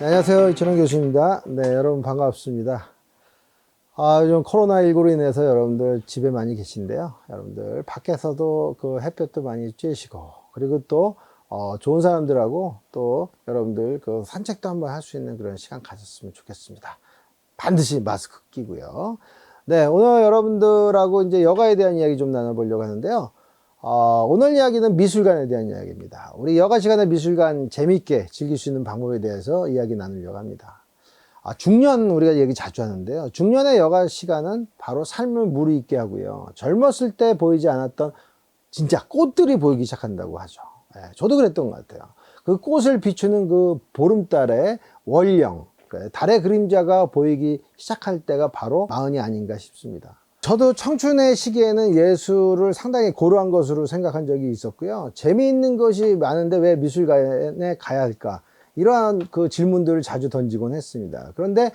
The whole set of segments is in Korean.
네, 안녕하세요. 이천원 교수입니다. 네, 여러분 반갑습니다. 요즘 코로나19로 인해서 여러분들 집에 많이 계신데요. 여러분들 밖에서도 그 햇볕도 많이 쬐시고, 그리고 또, 좋은 사람들하고 또 여러분들 그 산책도 한번 할 수 있는 그런 시간 가졌으면 좋겠습니다. 반드시 마스크 끼고요. 네, 오늘 여러분들하고 이제 여가에 대한 이야기 좀 나눠보려고 하는데요. 오늘 이야기는 미술관에 대한 이야기입니다. 우리 여가 시간에 미술관 재미있게 즐길 수 있는 방법에 대해서 이야기 나누려고 합니다. 중년 우리가 얘기 자주 하는데요. 중년의 여가 시간은 바로 삶을 무르익게 하고요. 젊었을 때 보이지 않았던 진짜 꽃들이 보이기 시작한다고 하죠. 저도 그랬던 것 같아요. 그 꽃을 비추는 그 보름달의 월령, 달의 그림자가 보이기 시작할 때가 바로 마흔이 아닌가 싶습니다. 저도 청춘의 시기에는 예술을 상당히 고루한 것으로 생각한 적이 있었고요. 재미있는 것이 많은데 왜 미술관에 가야 할까? 이러한 그 질문들을 자주 던지곤 했습니다. 그런데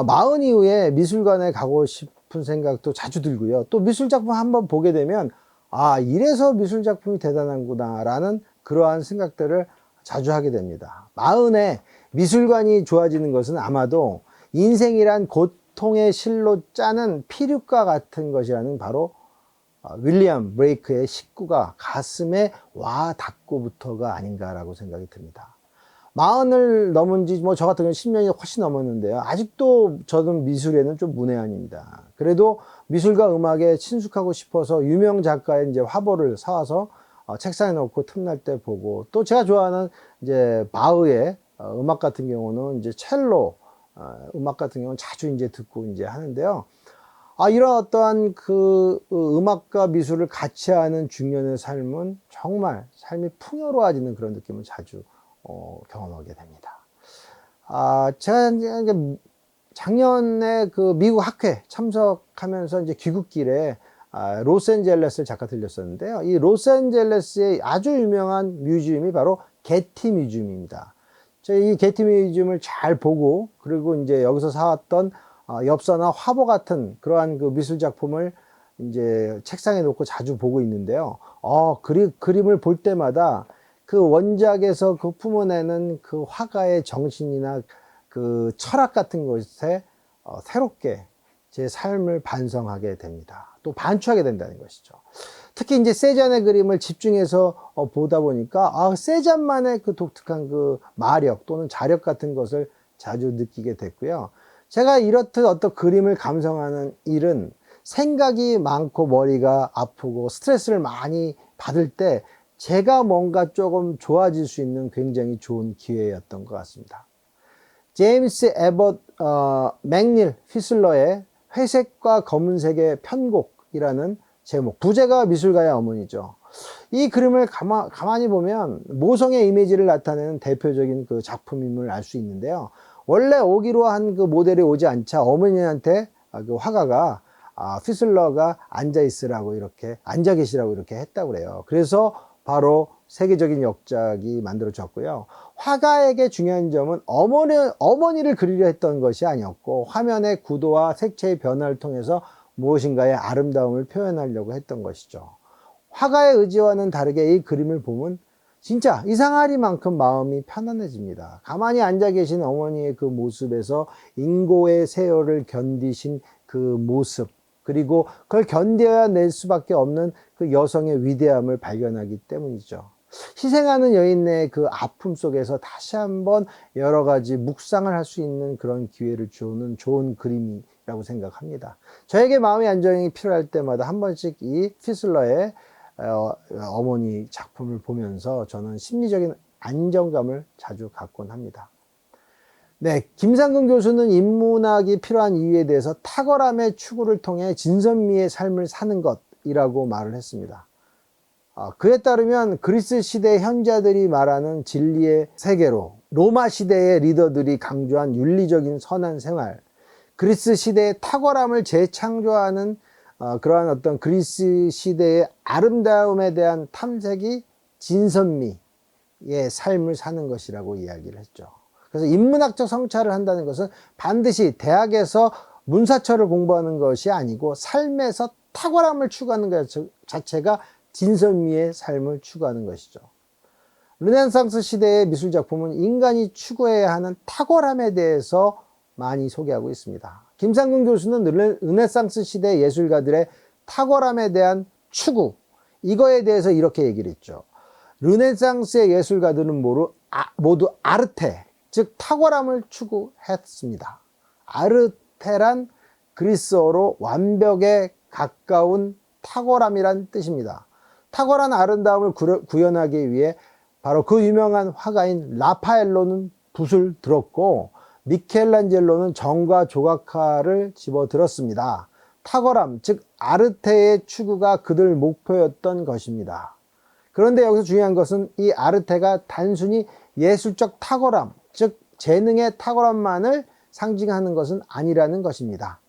마흔 이후에 미술관에 가고 싶은 생각도 자주 들고요. 또 미술작품 한번 보게 되면 이래서 미술작품이 대단한구나 라는 그러한 생각들을 자주 하게 됩니다. 마흔에 미술관이 좋아지는 것은 아마도 인생이란 고통의 실로 짜는 피륙과 같은 것이라는 바로 윌리엄 브레이크의 식구가 가슴에 와 닿고부터가 아닌가라고 생각이 듭니다. 마흔을 넘은 지 저 같은 경우는 10년이 훨씬 넘었는데요. 아직도 저는 미술에는 좀 문외한입니다. 그래도 미술과 음악에 친숙하고 싶어서 유명 작가의 이제 화보를 사와서 책상에 놓고 틈날 때 보고, 또 제가 좋아하는 이제 바흐의 음악 같은 경우는 이제 첼로 음악 같은 경우는 자주 이제 듣고 이제 하는데요. 이런 어떠한 그 음악과 미술을 같이 하는 중년의 삶은 정말 삶이 풍요로워지는 그런 느낌을 자주 경험하게 됩니다. 제가 이제 작년에 그 미국 학회 참석하면서 이제 귀국길에 로스앤젤레스를 잠깐 들렸었는데요. 이 로스앤젤레스의 아주 유명한 뮤지엄이 바로 게티 뮤지엄입니다. 제가 이 게티 뮤지엄을 잘 보고, 그리고 이제 여기서 사왔던 엽서나 화보 같은 그러한 그 미술 작품을 이제 책상에 놓고 자주 보고 있는데요. 그림을 볼 때마다 그 원작에서 그 품어내는 그 화가의 정신이나 그 철학 같은 것에 새롭게 제 삶을 반성하게 됩니다. 또 반추하게 된다는 것이죠. 특히 이제 세잔의 그림을 집중해서 보다 보니까 세잔만의 그 독특한 그 마력 또는 자력 같은 것을 자주 느끼게 됐고요. 제가 이렇듯 어떤 그림을 감상하는 일은 생각이 많고 머리가 아프고 스트레스를 많이 받을 때 제가 뭔가 조금 좋아질 수 있는 굉장히 좋은 기회였던 것 같습니다. 제임스 에버트 맥닐 휘슬러의 회색과 검은색의 편곡이라는 제목, 부제가 미술가의 어머니죠. 이 그림을 가만히 보면 모성의 이미지를 나타내는 대표적인 그 작품임을 알 수 있는데요. 원래 오기로 한 그 모델이 오지 않자 어머니한테 그 화가가 휘슬러가 앉아 계시라고 이렇게 했다고 그래요. 그래서 바로 세계적인 역작이 만들어졌고요. 화가에게 중요한 점은 어머니를 그리려 했던 것이 아니었고, 화면의 구도와 색채의 변화를 통해서 무엇인가의 아름다움을 표현하려고 했던 것이죠. 화가의 의지와는 다르게 이 그림을 보면 진짜 이상하리만큼 마음이 편안해집니다. 가만히 앉아 계신 어머니의 그 모습에서 인고의 세월을 견디신 그 모습, 그리고 그걸 견뎌야 낼 수밖에 없는 그 여성의 위대함을 발견하기 때문이죠. 희생하는 여인의 그 아픔 속에서 다시 한번 여러 가지 묵상을 할 수 있는 그런 기회를 주는 좋은 그림이라고 생각합니다. 저에게 마음의 안정이 필요할 때마다 한 번씩 이 피슬러의 어머니 작품을 보면서 저는 심리적인 안정감을 자주 갖곤 합니다. 네, 김상근 교수는 인문학이 필요한 이유에 대해서 탁월함의 추구를 통해 진선미의 삶을 사는 것이라고 말을 했습니다. 그에 따르면 그리스 시대 현자들이 말하는 진리의 세계로 로마 시대의 리더들이 강조한 윤리적인 선한 생활, 그리스 시대의 탁월함을 재창조하는 그러한 어떤 그리스 시대의 아름다움에 대한 탐색이 진선미의 삶을 사는 것이라고 이야기를 했죠. 그래서 인문학적 성찰을 한다는 것은 반드시 대학에서 문사철을 공부하는 것이 아니고 삶에서 탁월함을 추구하는 것 자체가 진선미의 삶을 추구하는 것이죠. 르네상스 시대의 미술 작품은 인간이 추구해야 하는 탁월함에 대해서 많이 소개하고 있습니다. 김상근 교수는 르네상스 시대 예술가들의 탁월함에 대한 추구, 이거에 대해서 이렇게 얘기를 했죠. 르네상스의 예술가들은 모두 아르테, 즉 탁월함을 추구했습니다. 아르테란 그리스어로 완벽에 가까운 탁월함이란 뜻입니다. 탁월한 아름다움을 구현하기 위해 바로 그 유명한 화가인 라파엘로는 붓을 들었고 미켈란젤로는 정과 조각칼을 집어들었습니다. 탁월함, 즉 아르테의 추구가 그들 목표였던 것입니다. 그런데 여기서 중요한 것은 이 아르테가 단순히 예술적 탁월함, 즉 재능의 탁월함만을 상징하는 것은 아니라는 것입니다.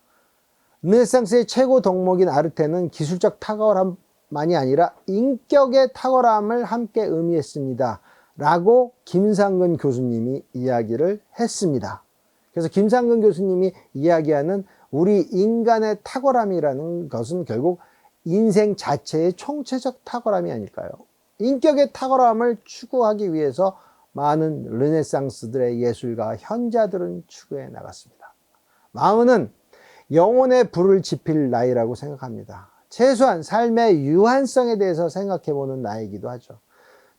르네상스의 최고 덕목인 아르테는 기술적 탁월함만이 아니라 인격의 탁월함을 함께 의미했습니다. 라고 김상근 교수님이 이야기를 했습니다. 그래서 김상근 교수님이 이야기하는 우리 인간의 탁월함이라는 것은 결국 인생 자체의 총체적 탁월함이 아닐까요? 인격의 탁월함을 추구하기 위해서 많은 르네상스들의 예술가, 현자들은 추구해 나갔습니다. 마흔은 영혼의 불을 지필 나이라고 생각합니다. 최소한 삶의 유한성에 대해서 생각해보는 나이이기도 하죠.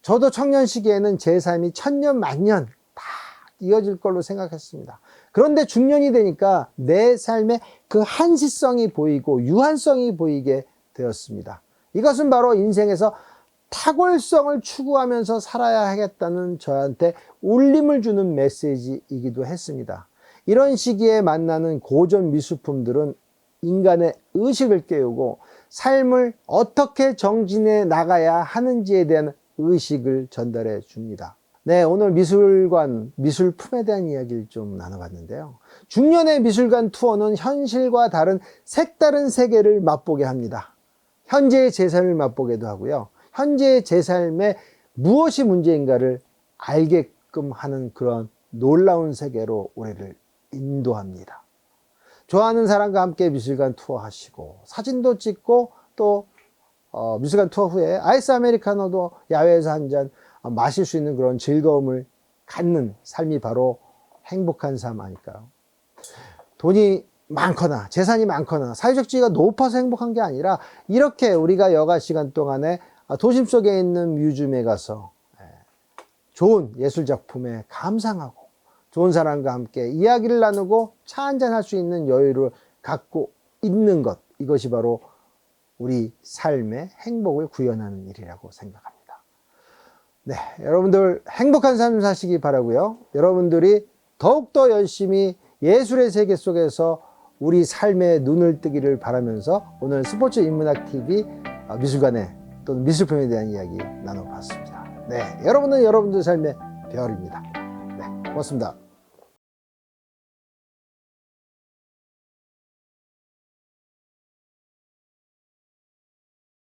저도 청년 시기에는 제 삶이 천년 만년 다 이어질 걸로 생각했습니다. 그런데 중년이 되니까 내 삶의 그 한시성이 보이고 유한성이 보이게 되었습니다. 이것은 바로 인생에서 탁월성을 추구하면서 살아야 하겠다는 저한테 울림을 주는 메시지이기도 했습니다. 이런 시기에 만나는 고전 미술품들은 인간의 의식을 깨우고 삶을 어떻게 정진해 나가야 하는지에 대한 의식을 전달해 줍니다. 네, 오늘 미술관, 미술품에 대한 이야기를 좀 나눠봤는데요. 중년의 미술관 투어는 현실과 다른 색다른 세계를 맛보게 합니다. 현재의 제 삶을 맛보게도 하고요. 현재의 제 삶에 무엇이 문제인가를 알게끔 하는 그런 놀라운 세계로 우리를 인도합니다. 좋아하는 사람과 함께 미술관 투어 하시고 사진도 찍고 또 미술관 투어 후에 아이스 아메리카노도 야외에서 한 잔 마실 수 있는 그런 즐거움을 갖는 삶이 바로 행복한 삶 아닐까요? 돈이 많거나 재산이 많거나 사회적 지위가 높아서 행복한 게 아니라 이렇게 우리가 여가 시간 동안에 도심 속에 있는 뮤지엄에 가서 좋은 예술작품에 감상하고 좋은 사람과 함께 이야기를 나누고 차 한잔 할 수 있는 여유를 갖고 있는 것, 이것이 바로 우리 삶의 행복을 구현하는 일이라고 생각합니다. 네, 여러분들 행복한 삶 사시기 바라고요. 여러분들이 더욱더 열심히 예술의 세계 속에서 우리 삶에 눈을 뜨기를 바라면서 오늘 스포츠 인문학TV 미술관에 또는 미술품에 대한 이야기 나눠봤습니다. 네, 여러분은 여러분들 삶의 별입니다. 네, 고맙습니다.